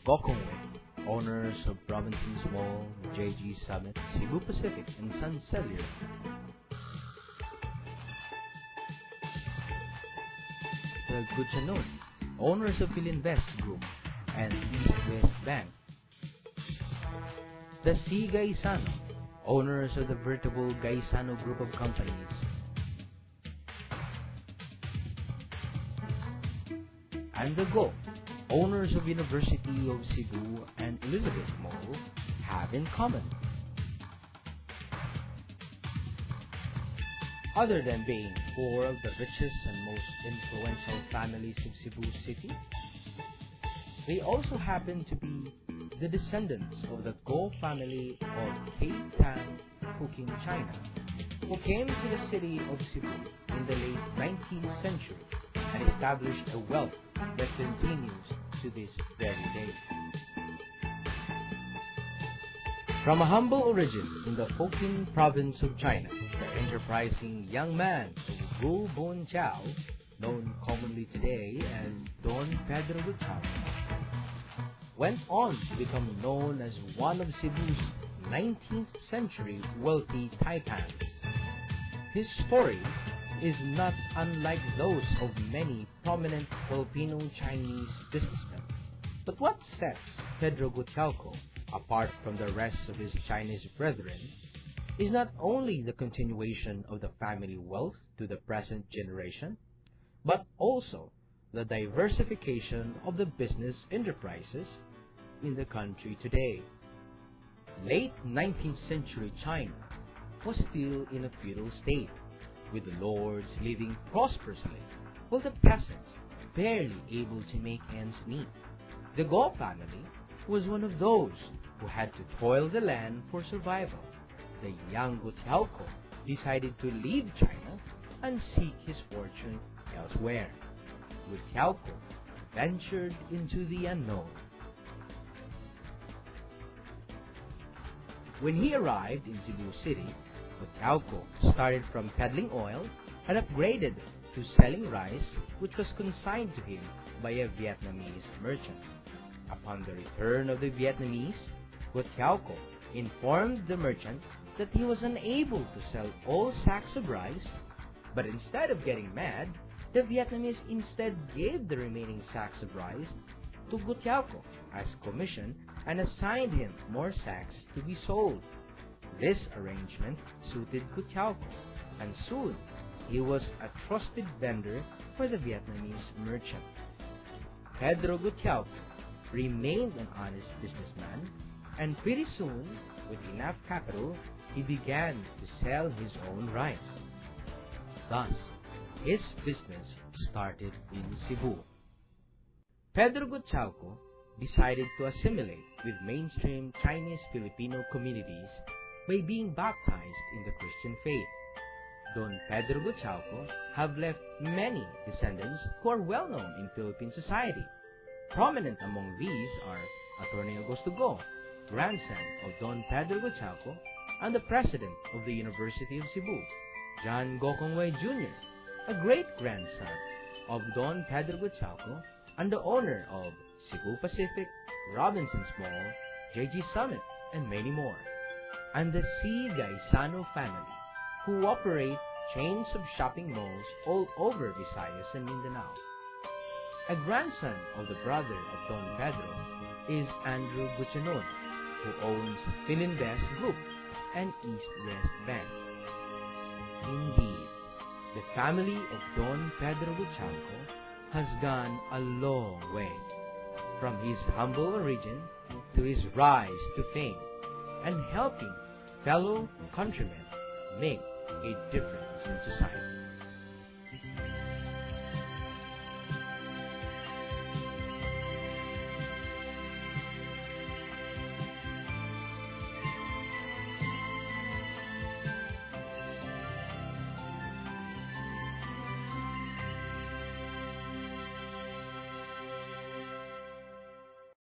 Gokongwei, owners of Robinson's Mall, JG Summit, Cebu Pacific, and Sun Cellular. The Guchanon, owners of Philinvest Group and East West Bank. The C. Gaisano, owners of the veritable Gaisano Group of Companies. And the Go, owners of University of Cebu and Elizabeth Mall, have in common. Other than being four of the richest and most influential families of Cebu City, they also happen to be the descendants of the Go family of K-Tan Cooking China, who came to the city of Cebu in the late 19th century and established a wealth that continues to this very day. From a humble origin in the Hokkien province of China, the enterprising young man Gu Bon Chao, known commonly today as Don Pedro Gutierrez, went on to become known as one of Cebu's 19th century wealthy taipans. His story is not unlike those of many prominent Filipino-Chinese businessmen. But what sets Pedro Gutierrez apart from the rest of his Chinese brethren is not only the continuation of the family wealth to the present generation, but also the diversification of the business enterprises in the country today. Late 19th century China was still in a feudal state, with the lords living prosperously while the peasants barely able to make ends meet. The Go family was one of those who had to toil the land for survival. The young Gutierrez decided to leave China and seek his fortune elsewhere. Gutierrez ventured into the unknown. When he arrived in Cebu City, Gutierrez started from peddling oil and upgraded to selling rice, which was consigned to him by a Vietnamese merchant. Upon the return of the Vietnamese, Gutierrez informed the merchant that he was unable to sell all sacks of rice, but instead of getting mad, the Vietnamese instead gave the remaining sacks of rice to Gutierrez as commission and assigned him more sacks to be sold. This arrangement suited Gutierrez, and soon he was a trusted vendor for the Vietnamese merchant. Pedro Gutierrez remained an honest businessman, and pretty soon, with enough capital, he began to sell his own rice. Thus, his business started in Cebu. Pedro Gutierrez decided to assimilate with mainstream Chinese Filipino communities by being baptized in the Christian faith. Don Pedro Gutierrez have left many descendants who are well known in Philippine society. Prominent among these are Attorney Augusto Go, grandson of Don Pedro Gutierrez, and the president of the University of Cebu, John Gokongwei Jr., a great-grandson of Don Pedro Gutierrez and the owner of Cebu Pacific, Robinson's Mall, JG Summit, and many more. And the C. Gaisano family, who operate chains of shopping malls all over Visayas and Mindanao. A grandson of the brother of Don Pedro is Andrew Guchanon, who owns Philinvest Group and East West Bank. Indeed, the family of Don Pedro Gutierrez has gone a long way, from his humble origin to his rise to fame, and helping fellow countrymen make a difference in society.